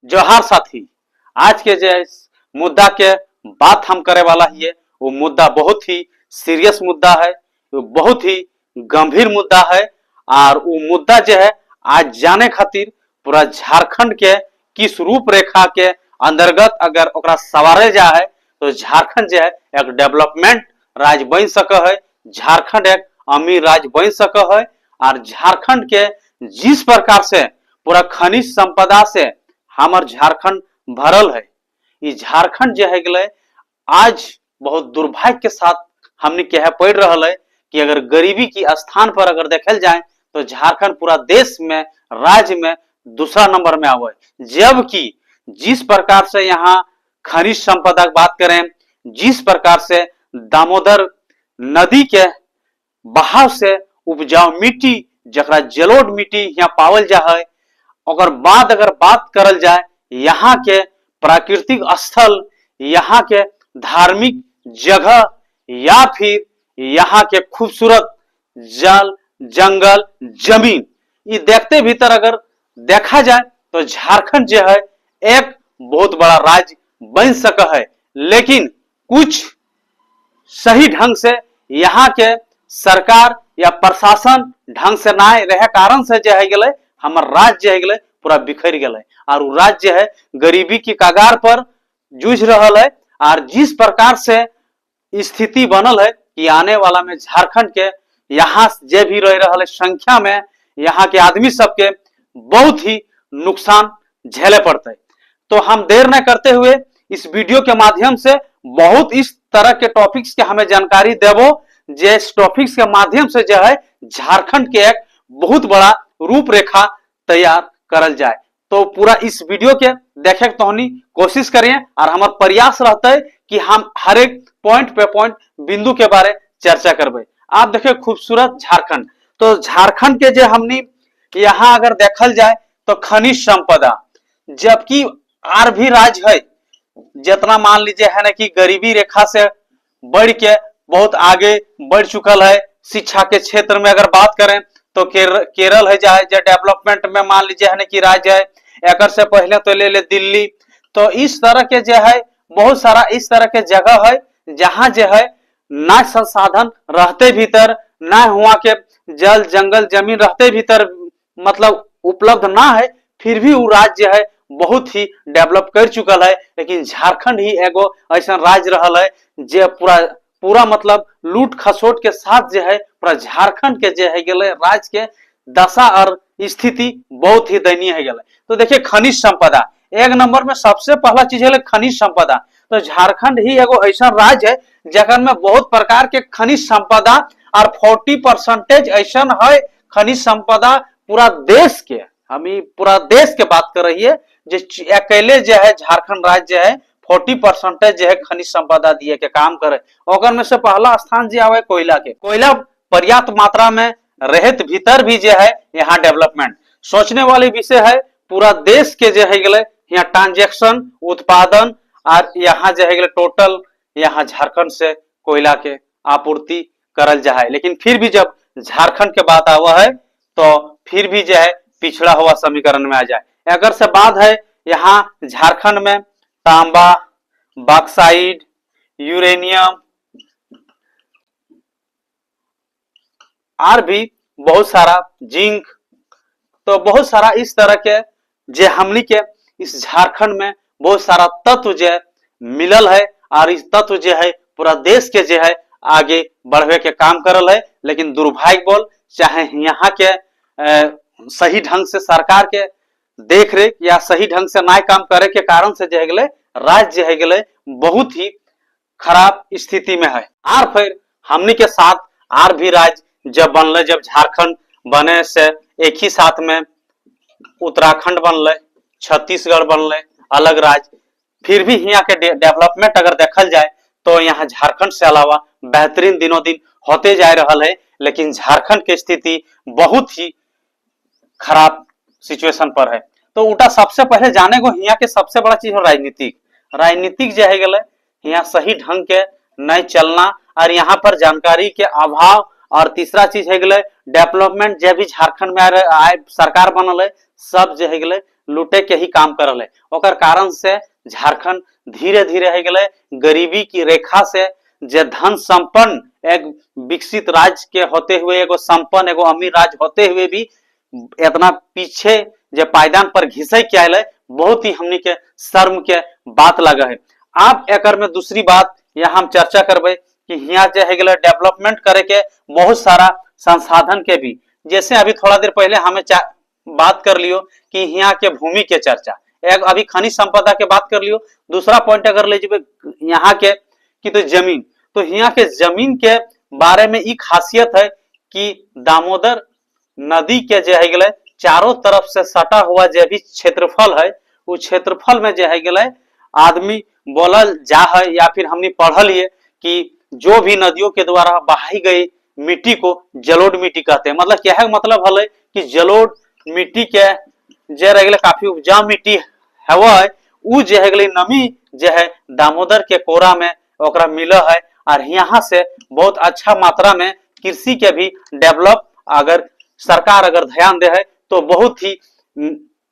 जोहार साथी। आज के जो मुद्दा के बात हम करे वाला ही है वो मुद्दा बहुत ही सीरियस मुद्दा है, वो बहुत ही गंभीर मुद्दा है। और वो मुद्दा जो है आज जाने खातिर पूरा झारखंड के किस रूपरेखा के अंतर्गत अगर ओकरा सवारे जा है तो झारखंड जो है एक डेवलपमेंट राज्य बन सके है, झारखंड एक अमीर राज्य बन सके है। और झारखंड के जिस प्रकार से पूरा खनिज संपदा से हमार झारखंड भरल है, ये झारखंड जो है आज बहुत दुर्भाग्य के साथ हमने कह पड़ रहा है कि अगर गरीबी की स्थान पर अगर देखल जाए तो झारखंड पूरा देश में राज्य में दूसरा नंबर में आवे। जबकि जिस प्रकार से यहाँ खनिज संपदा की बात करें, जिस प्रकार से दामोदर नदी के बहाव से उपजाऊ मिट्टी जरा जलोढ़ मिट्टी यहाँ पावल जा है, अगर बात करल जाए यहाँ के प्राकृतिक स्थल, यहाँ के धार्मिक जगह या फिर यहाँ के खूबसूरत जल जंगल जमीन, ये देखते भीतर अगर देखा जाए तो झारखंड जो है एक बहुत बड़ा राज्य बन सका है। लेकिन कुछ सही ढंग से यहाँ के सरकार या प्रशासन ढंग से ना रहे कारण से जो है हमार राज्य है पूरा बिखर गए और वो राज्य है गरीबी की कगार पर जूझ रहा है। और जिस प्रकार से स्थिति बनल है कि आने वाला में झारखंड के यहाँ जे भी रह रहा है संख्या में यहाँ के आदमी सबके बहुत ही नुकसान झेले पड़ते। तो हम देर न करते हुए इस वीडियो के माध्यम से बहुत इस तरह के टॉपिक्स के हमें जानकारी देवो, जिस टॉपिक्स के माध्यम से जो है झारखंड के एक बहुत बड़ा रूपरेखा तैयार करल जाए। तो पूरा इस वीडियो के देखे तो कोशिश करिए और हमारा प्रयास रहता है कि हम हर एक पॉइंट पे पॉइंट बिंदु के बारे चर्चा करबे। आप देखिए खूबसूरत झारखंड, तो झारखंड के जो हमने यहाँ अगर देखल जाए तो खनिज संपदा, जबकि और भी राज्य है जितना मान लीजिए है ना कि गरीबी रेखा से बढ़ के बहुत आगे बढ़ चुकल है। शिक्षा के क्षेत्र में अगर बात करें तो केरल है जो डेवलपमेंट में मान लीजिए है ना कि राज्य है, एक से पहले तो ले दिल्ली। तो इस तरह के जो है बहुत सारा इस तरह के जगह है जहां जो है ना संसाधन रहते भीतर, ना हुआ के जल जंगल जमीन रहते भीतर मतलब उपलब्ध ना है, फिर भी वो राज्य है बहुत ही डेवलप कर चुकल है। लेकिन झारखंड ही एगो ऐसा राज्य रहा है जो पूरा मतलब लूट खसोट के साथ जो है पूरा झारखंड के जो है राज्य के दशा और स्थिति बहुत ही दयनीय है गया। तो देखिए खनिज संपदा एक नंबर में सबसे पहला चीज है खनिज संपदा। तो झारखंड ही एगो ऐसा राज्य है जगह में बहुत प्रकार के खनिज संपदा और 40% ऐसा है खनिज संपदा पूरा देश के, हम पूरा देश के बात कर रही है जो अकेले जो है झारखंड राज्य है 40% जो है खनिज संपदा दिए के काम करे। और में से पहला स्थान जो आवे कोयला के, कोयला पर्याप्त मात्रा में रहत भीतर भी जो है यहाँ डेवलपमेंट सोचने वाली विषय है। पूरा देश के जो है यहाँ ट्रांजेक्शन उत्पादन और यहाँ जो है टोटल यहाँ झारखंड से कोयला के आपूर्ति करल जा है। लेकिन फिर भी जब झारखंड के बात आवा है तो फिर भी जो है पिछड़ा हुआ समीकरण में आ जाए। अगर से बात है यहाँ झारखंड में तांबा, बॉक्साइट, यूरेनियम और भी बहुत सारा जिंक, तो बहुत सारा इस तरह के जे हमनी के इस झारखंड में बहुत सारा तत्व जो मिलल है और इस तत्व जो है पूरा देश के जो है आगे बढ़वे के काम करल है। लेकिन दुर्भाग्य बोल चाहे यहाँ के सही ढंग से सरकार के देख रेख या सही ढंग से ना काम करे के कारण से जो है राज्य है बहुत ही खराब स्थिति में है। और फिर हमनी के साथ और भी राज्य जब बनल, जब झारखंड बने से एक ही साथ में उत्तराखंड बनल, छत्तीसगढ़ बनल अलग राज्य, फिर भी यहाँ के डेवलपमेंट अगर देखल जाए तो यहाँ झारखंड से अलावा बेहतरीन दिनों दिन होते जा रहा है। लेकिन झारखंड की स्थिति बहुत ही खराब सिचुएशन पर है। तो उल्टा सबसे पहले जाने को यहाँ के सबसे बड़ा चीज है राजनीतिक जो है यहाँ सही ढंग के नहीं चलना और यहाँ पर जानकारी के अभाव। और तीसरा चीज है डेवलपमेंट जो भी झारखंड में आए सरकार बनल है सब जो है लूटे के ही काम करल है। ओकर कारण से झारखंड धीरे धीरे हो गए गरीबी की रेखा से जे धन संपन्न एक विकसित राज्य के होते हुए, एगो संपन्न एगो अमीर राज्य होते हुए भी इतना पीछे जे पायदान पर घिसे के आयल है, बहुत ही हमनी के शर्म के बात लगे है। आप एकर में दूसरी बात यहाँ हम चर्चा करबे कि यहाँ जो है डेवलपमेंट करे के बहुत सारा संसाधन के भी, जैसे अभी थोड़ा देर पहले हमें बात कर लियो कि यहाँ के भूमि के चर्चा, एक अभी खनिज संपदा के बात कर लियो। दूसरा पॉइंट अगर ले जाए यहाँ के कि तो जमीन, तो यहाँ के जमीन के बारे में एक खासियत है कि दामोदर नदी के जो है चारों तरफ से सटा हुआ जो भी क्षेत्रफल है, उस क्षेत्रफल में जो है आदमी बोलल जा है या फिर हमने पढ़ल है कि जो भी नदियों के द्वारा बहाई गई मिट्टी को जलोढ़ मिट्टी कहते हैं। मतलब क्या है, मतलब हल कि जलोढ़ मिट्टी के जे रह काफी उपजाऊ मिट्टी है वो है, उ जो है नमी जो है दामोदर के कोरा में ओकरा मिला है। और यहाँ से बहुत अच्छा मात्रा में कृषि के भी डेवलप अगर सरकार अगर ध्यान दे है तो बहुत ही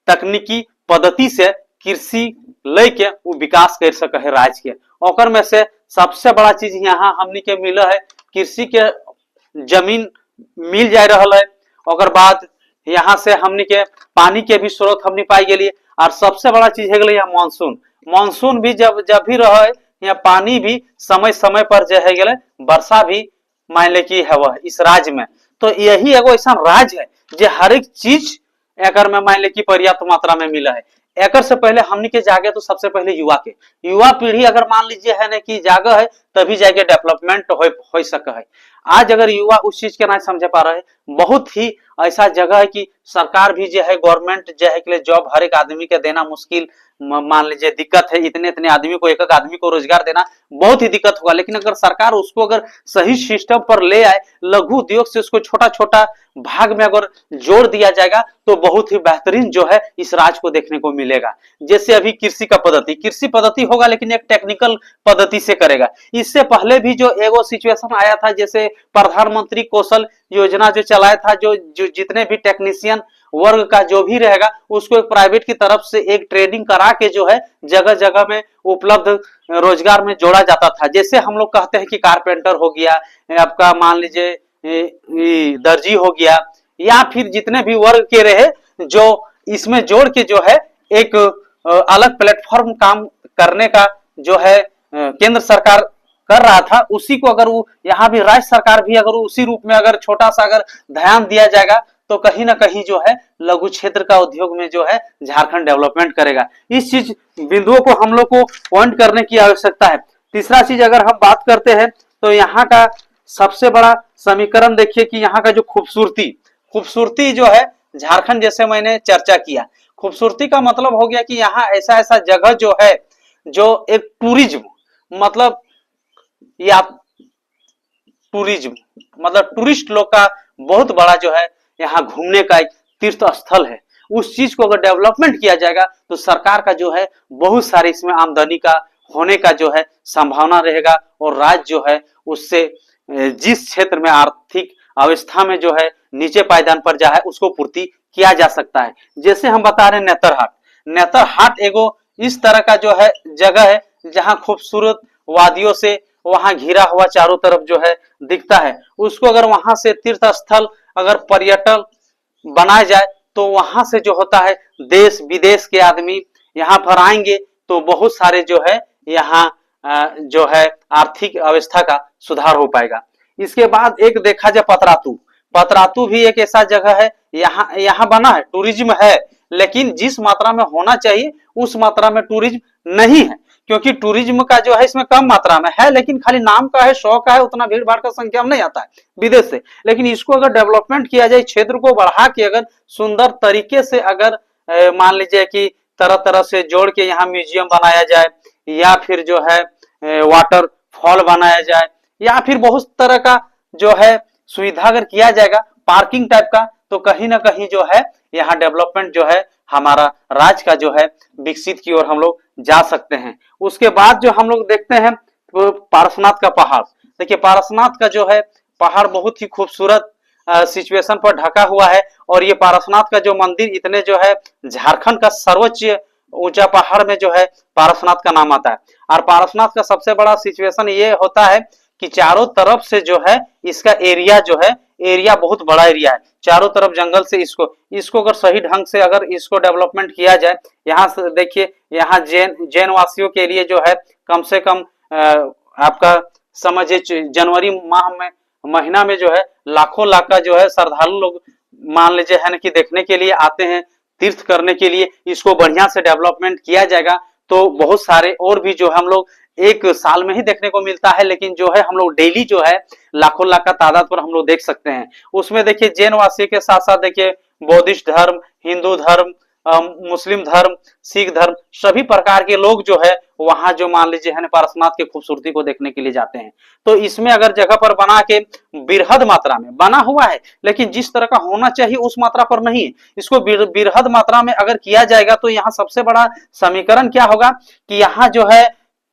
तकनीकी पद्धति से कृषि लेके वो विकास कर सके है राज्य के। ओकर में से सबसे बड़ा चीज यहाँ हमनी के मिला है, कृषि के जमीन मिल जा रहा है। ओकर बाद यहाँ से हमनी के पानी के भी स्रोत हमनी पाई गेली। और सबसे बड़ा चीज है गया मानसून। मानसून भी जब भी रहे यहाँ पानी भी समय समय पर जो है गए, वर्षा भी मान ले कि है वह इस राज्य में। तो यही एगो ऐसा राज्य है जो हर एक चीज एकर में मान ले कि पर्याप्त मात्रा में मिला है। एकर से पहले हमनी के जागे तो सबसे पहले युवा पीढ़ी अगर मान लीजिए है ना कि जागा है तभी जाके डेवलपमेंट हो सके है। आज अगर युवा उस चीज के ना समझ पा रहे हैं, बहुत ही ऐसा जगह है कि सरकार भी जो है गवर्नमेंट जो है के लिए जॉब हर एक आदमी के देना मुश्किल, मान लीजिए दिक्कत है, इतने आदमी को एक आदमी को रोजगार देना बहुत ही दिक्कत होगा। लेकिन अगर सरकार उसको अगर सही सिस्टम पर ले आए, लघु उद्योग से उसको छोटा छोटा भाग में अगर जोड़ दिया जाएगा तो बहुत ही बेहतरीन जो है इस राज्य को देखने को मिलेगा। जैसे अभी कृषि पद्धति होगा लेकिन एक टेक्निकल पद्धति से करेगा। इससे पहले भी जो एगो सिचुएशन आया था, जैसे प्रधानमंत्री कौशल योजना जो चलाया था, जो जितने भी टेक्नीशियन वर्ग का जो भी रहेगा उसको एक प्राइवेट की तरफ से एक ट्रेनिंग करा के जो है जगह जगह में उपलब्ध रोजगार में जोड़ा जाता था। जैसे हम लोग कहते हैं कि कारपेंटर हो गया, आपका मान लीजिए दर्जी हो गया, या फिर जितने भी वर्ग के रहे जो इसमें जोड़ के जो है एक अलग प्लेटफॉर्म काम करने का जो है केंद्र सरकार कर रहा था, उसी को अगर वो यहाँ भी राज्य सरकार भी अगर उसी रूप में अगर छोटा सा अगर ध्यान दिया जाएगा तो कहीं ना कहीं जो है लघु क्षेत्र का उद्योग में जो है झारखंड डेवलपमेंट करेगा। इस चीज बिंदुओं को हम लोग को पॉइंट करने की आवश्यकता है। तीसरा चीज अगर हम बात करते हैं तो यहाँ का सबसे बड़ा समीकरण देखिए कि यहाँ का जो खूबसूरती जो है झारखंड, जैसे मैंने चर्चा किया, खूबसूरती का मतलब हो गया कि यहाँ ऐसा ऐसा जगह जो है जो एक टूरिज्म मतलब या टूरिज्म मतलब टूरिस्ट लोग का बहुत बड़ा जो है यहाँ घूमने का एक तीर्थ स्थल है। उस चीज को अगर डेवलपमेंट किया जाएगा तो सरकार का जो है बहुत सारे इसमें आमदनी का होने का जो है संभावना रहेगा और राज्य जो है उससे जिस क्षेत्र में आर्थिक अवस्था में जो है नीचे पायदान पर जा है उसको पूर्ति किया जा सकता है। जैसे हम बता रहे हैं नेतरहाट एगो इस तरह का जो है जगह है जहाँ खूबसूरत वादियों से वहां घिरा हुआ चारों तरफ जो है दिखता है। उसको अगर वहां से तीर्थ स्थल अगर पर्यटन बनाया जाए तो वहां से जो होता है देश विदेश के आदमी यहाँ पर आएंगे तो बहुत सारे जो है यहाँ जो है आर्थिक अवस्था का सुधार हो पाएगा। इसके बाद एक देखा जाए पतरातू भी एक ऐसा जगह है, यहाँ बना है, टूरिज्म है, लेकिन जिस मात्रा में होना चाहिए उस मात्रा में टूरिज्म नहीं है, क्योंकि टूरिज्म का जो है इसमें कम मात्रा में है, लेकिन खाली नाम का है, शौक का है, उतना भीड़ भाड़ का संख्या में नहीं आता है विदेश से। लेकिन इसको अगर डेवलपमेंट किया जाए, क्षेत्र को बढ़ा के अगर सुंदर तरीके से अगर मान लीजिए कि तरह तरह से जोड़ के यहाँ म्यूजियम बनाया जाए या फिर जो है वाटर फॉल बनाया जाए या फिर बहुत तरह का जो है सुविधा अगर किया जाएगा पार्किंग टाइप का, तो कहीं ना कहीं जो है यहाँ डेवलपमेंट जो है हमारा राज्य का जो है विकसित की ओर हम लोग जा सकते हैं। उसके बाद जो हम लोग देखते हैं पारसनाथ का पहाड़। देखिए पारसनाथ का जो है पहाड़ बहुत ही खूबसूरत सिचुएशन पर ढका हुआ है। और ये पारसनाथ का जो मंदिर इतने जो है झारखंड का सर्वोच्च ऊंचा पहाड़ में जो है पारसनाथ का नाम आता है। और पारसनाथ का सबसे बड़ा सिचुएशन ये होता है कि चारों तरफ से जो है इसका एरिया जो है, एरिया बहुत बड़ा एरिया है, चारों तरफ जंगल से इसको अगर सही ढंग से अगर इसको डेवलपमेंट किया जाए, यहाँ से देखिए यहाँ जैन वासियों के लिए जो है कम से कम आपका समझिए जनवरी महीना में जो है लाखों लाख का जो है श्रद्धालु लोग मान लीजिए है ना कि देखने के लिए आते हैं, तीर्थ करने के लिए। इसको बढ़िया से डेवलपमेंट किया जाएगा तो बहुत सारे और भी जो हम लोग एक साल में ही देखने को मिलता है, लेकिन जो है हम लोग डेली जो है लाखों लाख का तादाद पर हम लोग देख सकते हैं। उसमें देखिए जैन वासी के साथ साथ देखिए बौद्धिस्ट धर्म, हिंदू धर्म, मुस्लिम धर्म, सिख धर्म, सभी प्रकार के लोग जो है वहां जो मान लीजिए है पारसनाथ की खूबसूरती को देखने के लिए जाते हैं। तो इसमें अगर जगह पर बना के बृहद मात्रा में बना हुआ है, लेकिन जिस तरह का होना चाहिए उस मात्रा पर नहीं है, इसको बृहद मात्रा में अगर किया जाएगा तो यहाँ सबसे बड़ा समीकरण क्या होगा कि यहाँ जो है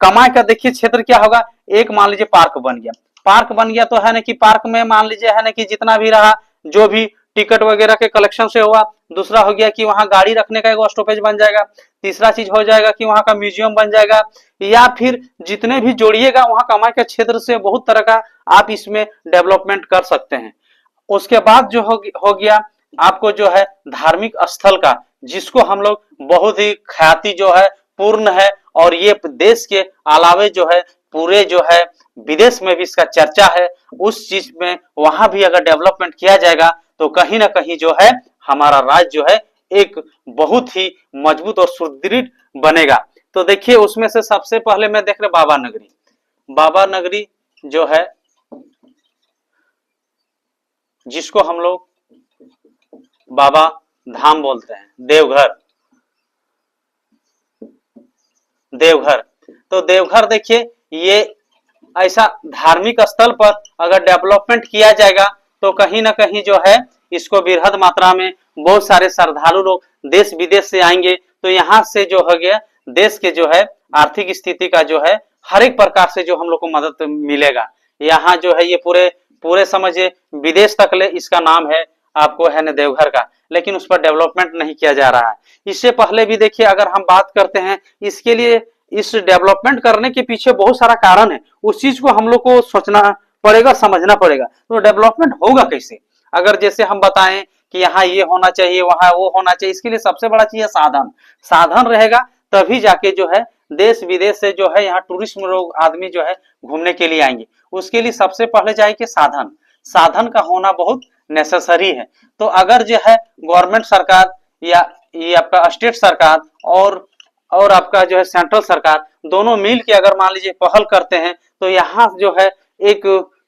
कमाई का देखिए क्षेत्र क्या होगा। एक मान लीजिए पार्क बन गया, पार्क बन गया तो है ना कि पार्क में मान लीजिए है ना कि जितना भी रहा जो भी टिकट वगैरह के कलेक्शन से हुआ। दूसरा हो गया कि वहां गाड़ी रखने का एक स्टॉपेज बन जाएगा। तीसरा चीज हो जाएगा कि वहां का म्यूजियम बन जाएगा, या फिर जितने भी जोड़िएगा वहां कमाई के क्षेत्र से बहुत तरह का आप इसमें डेवलपमेंट कर सकते हैं। उसके बाद जो हो गया आपको जो है धार्मिक स्थल का, जिसको हम लोग बहुत ही ख्याति जो है पूर्ण है, और ये देश के अलावे जो है पूरे जो है विदेश में भी इसका चर्चा है। उस चीज में वहां भी अगर डेवलपमेंट किया जाएगा तो कहीं ना कहीं जो है हमारा राज्य जो है एक बहुत ही मजबूत और सुदृढ़ बनेगा। तो देखिए उसमें से सबसे पहले मैं देख रहे बाबा नगरी, बाबा नगरी जो है जिसको हम लोग बाबा धाम बोलते हैं, देवघर, देवघर। तो देवघर देखिए ये ऐसा धार्मिक स्थल पर अगर डेवलपमेंट किया जाएगा तो कहीं ना कहीं जो है इसको बृहद मात्रा में बहुत सारे श्रद्धालु लोग देश विदेश से आएंगे। तो यहाँ से जो हो गया देश के जो है आर्थिक स्थिति का जो है हर एक प्रकार से जो हम लोग को मदद मिलेगा। यहाँ जो है ये पूरे समझिए विदेश तक ले इसका नाम है आपको है ना देवघर का, लेकिन उस पर डेवलपमेंट नहीं किया जा रहा है। इससे पहले भी देखिए अगर हम बात करते हैं इसके लिए, इस डेवलपमेंट करने के पीछे बहुत सारा कारण है, उस चीज को हम लोग को सोचना पड़ेगा, समझना पड़ेगा। तो डेवलपमेंट होगा कैसे? अगर जैसे हम बताएं कि यहाँ ये होना चाहिए वहां वो होना चाहिए, इसके लिए सबसे बड़ा चीज है साधन। साधन रहेगा तभी जाके जो है देश विदेश से जो है यहाँ टूरिस्ट लोग आदमी जो है घूमने के लिए आएंगे। उसके लिए सबसे पहले चाहिए साधन, साधन का होना बहुत नेसेसरी है। तो अगर जो है गवर्नमेंट सरकार या ये आपका स्टेट सरकार और आपका जो है सेंट्रल सरकार दोनों मिल के अगर मान लीजिए पहल करते हैं तो यहाँ जो है एक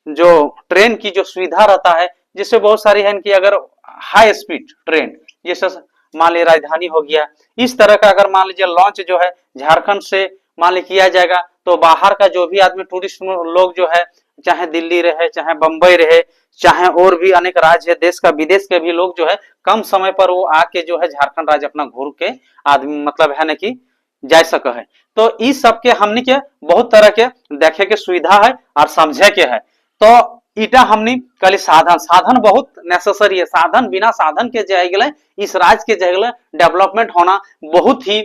जो ट्रेन की जो सुविधा रहता है, जिससे बहुत सारी है कि अगर हाई स्पीड ट्रेन जैसे मान लीजिए राजधानी हो गया, इस तरह का अगर मान लीजिए लॉन्च जो है झारखंड से मान लीजिए किया जाएगा तो बाहर का जो भी आदमी टूरिस्ट लोग जो है चाहे दिल्ली रहे चाहे बंबई रहे चाहे और भी अनेक राज्य है देश का विदेश के भी लोग जो है कम समय पर वो आके जो है झारखंड राज्य अपना घूर के आदमी मतलब है ना कि जा सके है। तो इस सब के हमनी के बहुत तरह के देखे के सुविधा है और समझे के है। तो इटा हमनी कल साधन, साधन बहुत नेसेसरी है। साधन बिना साधन के जाएगा इस राज्य के जाएगा डेवलपमेंट होना बहुत ही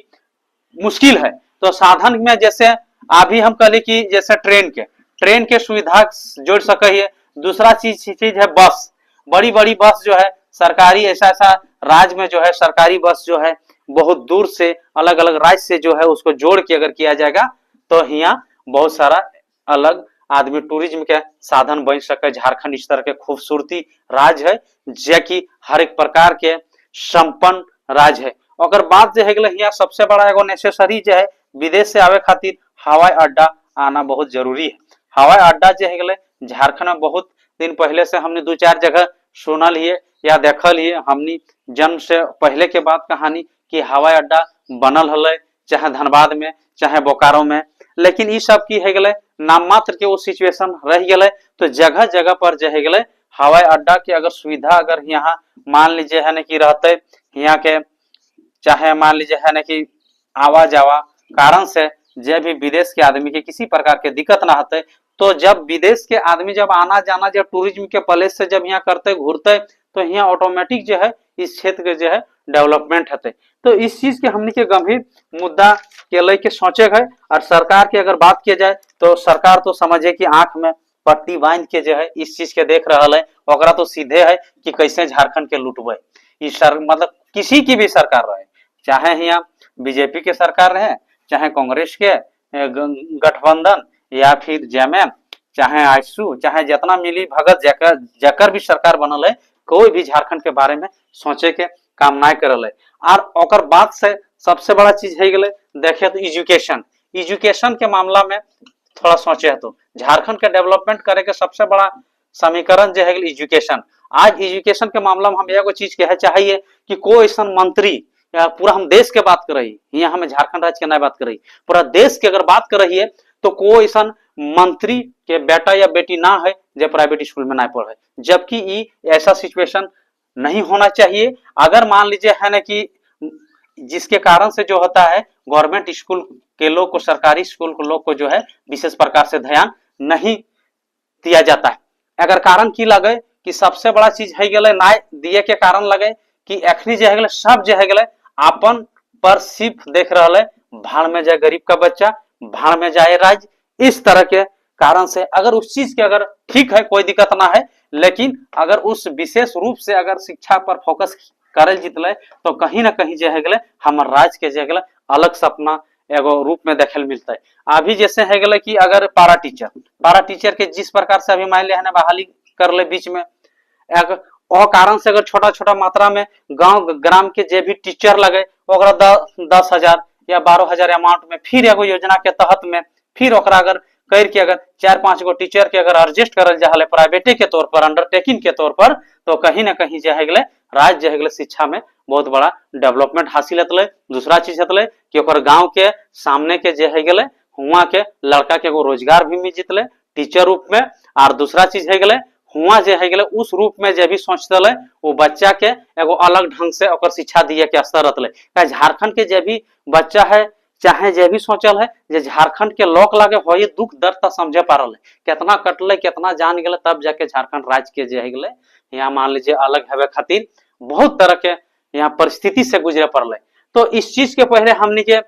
मुश्किल है। तो साधन में जैसे अभी हम कल की जैसे ट्रेन के सुविधा जोड़ सके है। दूसरा चीज है बस, बड़ी बड़ी बस जो है सरकारी, ऐसा राज्य में जो है सरकारी बस जो है बहुत दूर से अलग अलग राज्य से जो है उसको जोड़ के अगर किया जाएगा तो यहाँ बहुत सारा अलग आदमी टूरिज्म के साधन बन सके। झारखंड इस तरह के खूबसूरती राज्य है जो कि हर एक प्रकार के संपन्न राज्य है। अगर बात जो है यहाँ सबसे बड़ा एगो नेसेसरी जो है विदेश से आवे खातिर हवाई अड्डा आना बहुत जरूरी है। हवाई अड्डा जो है झारखंड में बहुत दिन पहले से हमने 2-4 जगह सुनल है या देखल है, हमनी जन्म से पहले के बाद कहानी कि हवाई अड्डा बनल हल चाहे धनबाद में चाहे बोकारो में, लेकिन इस सब की है नाम मात्र के वो सिचुएशन रह गए। तो जगह जगह पर जो है हवाई अड्डा की अगर सुविधा अगर यहाँ मान लीजिए है ना कि रहते यहाँ के चाहे मान लीजिए है ना कि आवा जावा कारण से जो भी विदेश के आदमी के किसी प्रकार के दिक्कत ना होते तो जब विदेश के आदमी जब आना जाना जब टूरिज्म के प्लेस से जब यहाँ करते घूरते तो यहाँ ऑटोमेटिक जो है इस क्षेत्र के जो है डेवलपमेंट होते। तो इस चीज के हमने के गंभीर मुद्दा के लेके सोचे है। और सरकार की अगर बात किया जाए तो सरकार तो समझे कि आंख में पट्टी बांध के जो है इस चीज के देख रहा है, ओकरा तो सीधे है कि कैसे झारखंड के लुटबे। इस मतलब किसी की भी सरकार रहे, चाहे यहाँ बीजेपी के सरकार रहे, चाहे कांग्रेस के गठबंधन या फिर जेएमएम, चाहे आजसू, चाहे जितना मिली भगत जकर भी सरकार बनल है, कोई भी झारखंड के बारे में सोचे के काम ना करल है। और ओकर बाद से सबसे बड़ा चीज है गए देखे तो एजुकेशन के मामला में थोड़ा सोचे तो झारखंड के डेवलपमेंट करे के सबसे बड़ा समीकरण जो है एजुकेशन। आज एजुकेशन के मामला में हम एगो चीज कहे चाहिए कि कोई ऐसा मंत्री या पूरा हम देश के बात कर रही, यहाँ हमें झारखंड राज्य के ना बात कर रही, पूरा देश की अगर बात कर रही है तो कोई ऐसा मंत्री के बेटा या बेटी ना है जो प्राइवेट स्कूल में ना पढ़े, जबकि ये ऐसा सिचुएशन नहीं होना चाहिए। अगर मान लीजिए है ना कि जिसके कारण से जो होता है गवर्नमेंट स्कूल के लोग को, सरकारी स्कूल के लोग को जो है विशेष प्रकार से ध्यान नहीं दिया जाता है। अगर कारण की लगे कि सबसे बड़ा चीज है गए ना दिए के कारण लगे कि एखनी जो है सब जो है अपन पर सिर्फ देख रहा है भाड़ में जाए गरीब का बच्चा, भाड़ में जाए राज्य, इस तरह के कारण से अगर उस चीज के अगर ठीक है कोई दिक्कत ना है, लेकिन अगर उस विशेष रूप से अगर शिक्षा पर फोकस करल जितले तो कहीं ना कहीं जो है हमारे राज्य के जो है अलग सपना एगो रूप में देखे मिलता है। अभी जैसे है गले कि अगर पारा टीचर के जिस प्रकार से अभी मान लिया है बहाली कर ले बीच में एक कारण से अगर छोटा छोटा मात्रा में गांव ग्राम के जे भी टीचर लगे 10,000 या 12,000 अमाउंट में फिर एगो योजना के तहत में फिर अगर करके अगर 4-5 गो टीचर के अगर एडजस्ट करल जा प्राइवेटे के तौर पर, अंडरटेकिंग के तौर पर, तो कहीं ना कहीं जो है राज्य जो है शिक्षा में बहुत बड़ा डेवलपमेंट हासिल होते। दूसरा चीज होते कि गांव के सामने के जो है हुआ के लड़का के एगो रोजगार भी मिल जितले टीचर रूप में। और दूसरा चीज है हुआ जो है उस रूप में जो भी सोचते वो बच्चा के एगो अलग ढंग से और शिक्षा दिए के स्तर रहते। झारखंड के जो भी बच्चा है चाहे जे भी सोचल है जे झारखंड के लोक लागे हो ये दुख दर्द तक समझे पा रहा है, कितना कटले कितना जान गए, तब जाके झारखंड राज्य के जो है यहाँ मान लीजिए अलग हवे खातिर बहुत तरह के यहाँ परिस्थिति से गुजरे पड़े। तो इस चीज के पहले हमने के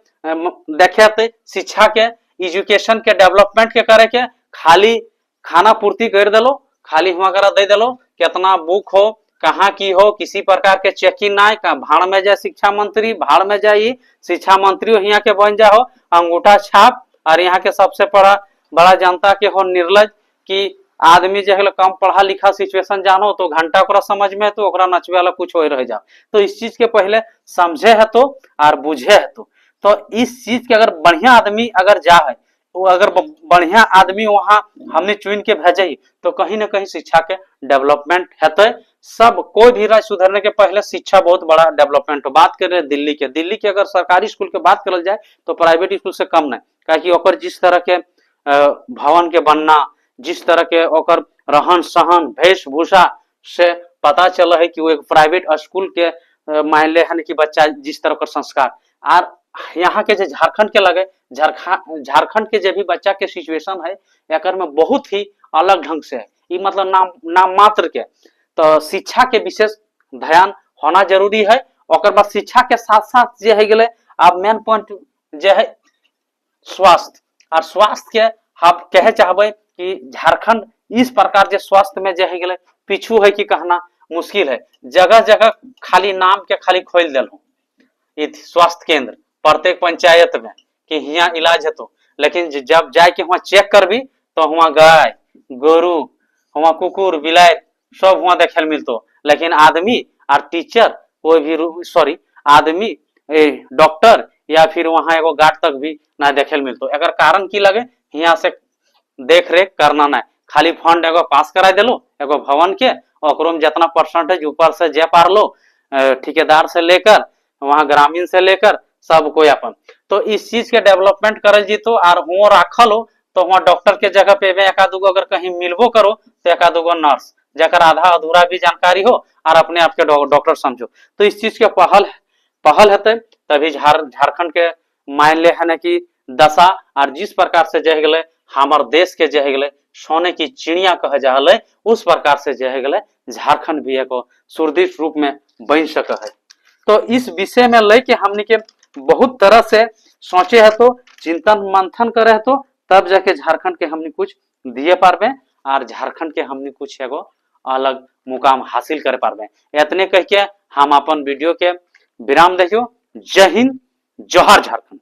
देखे थे शिक्षा के एजुकेशन के डेवलपमेंट के करे के खाली खाना पूर्ति कर दिलो, खाली हुआ करा दे दिलो, कितना बुक हो कहाँ की हो किसी प्रकार के चेकिंग ना, भाड़ में जाए शिक्षा मंत्री, भाड़ में जाए शिक्षा मंत्री यहाँ के बन जाओ अंगूठा छाप। और यहाँ के सबसे बड़ा जनता के हो निर्लज कि आदमी जो है कम पढ़ा लिखा सिचुएशन जानो तो घंटा ओकरा समझ में तो ओकरा नचवे वाला कुछ हो रह जाओ। तो इस चीज के पहले समझे है तो और बुझे है तो इस चीज के अगर बढ़िया आदमी अगर जा है वो अगर बढ़िया आदमी वहां हमने चुन के भेजे तो कहीं ना कहीं शिक्षा के डेवलपमेंट है। सब कोई भी राज्य सुधरने के पहले शिक्षा बहुत बड़ा डेवलपमेंट हो। बात कर रहे हैं दिल्ली के अगर सरकारी स्कूल के बात करल जाए तो प्राइवेट स्कूल से कम नहीं, क्योंकि जिस तरह के भवन के बनना, जिस तरह के ओकर रहन सहन वेशभूषा से पता चल है कि वो एक प्राइवेट स्कूल के मान ले है कि बच्चा जिस तरह का संस्कार। और यहाँ के जो झारखंड के लगे झारखंड के जो भी बच्चा के सिचुएशन है एक में बहुत ही अलग ढंग से है, ये मतलब नाम मात्र के। तो शिक्षा के विशेष ध्यान होना जरूरी है। और बाद शिक्षा के साथ साथ जो है गले अब मेन पॉइंट जो है स्वास्थ्य, और स्वास्थ्य के हम कहे चाहबे कि झारखंड इस प्रकार जो स्वास्थ्य में जो है गले पीछू है कि कहना मुश्किल है। जगह जगह खाली नाम के खाली खोल दिल स्वास्थ्य केंद्र प्रत्येक पंचायत में कि यहाँ इलाज है तो, लेकिन जब जाके वहां चेक कर भी तो वहां गाय गोरू वहां कुकुर बिलाई सब वहां देखे मिलतो, लेकिन आदमी और टीचर कोई भी आदमी डॉक्टर या फिर वहां एगो गार्ड तक भी ना देखे मिलतो। अगर कारण की लगे यहाँ से देख रेख करना ना, खाली फंड एगो पास करा दिलो एगो भवन के और जितना परसेंटेज ऊपर से जे पार लो ठेकेदार से लेकर वहां ग्रामीण से लेकर सब कोई अपन। तो इस चीज के डेवलपमेंट करल जीतो और हुआ राखल हो तो वहां डॉक्टर के जगह पे एक आध अगर कहीं मिलबो करो तो एक आध नर्स जकर आधा अधूरा भी जानकारी हो और अपने आप के डॉक्टर समझो। तो इस चीज के पहल है तभी झारखंड के मान ले है ना कि दशा और जिस प्रकार से जो है गेले हमार देश के जो है गेले सोने की चिड़िया कहे जा है, उस प्रकार से जो है गेले झारखंड भी एक सुदृढ़ रूप में बन सके है। तो इस विषय में लेके हमने के बहुत तरह से सोचे है, तो चिंतन मंथन करे है, तो तब जाके झारखंड के हमने कुछ दिए पारबे और झारखंड के हमने कुछ एगो अलग मुकाम हासिल कर पारबे। इतने कह के हम अपन वीडियो के विराम देखियो। जय हिंद, जोहार झारखंड।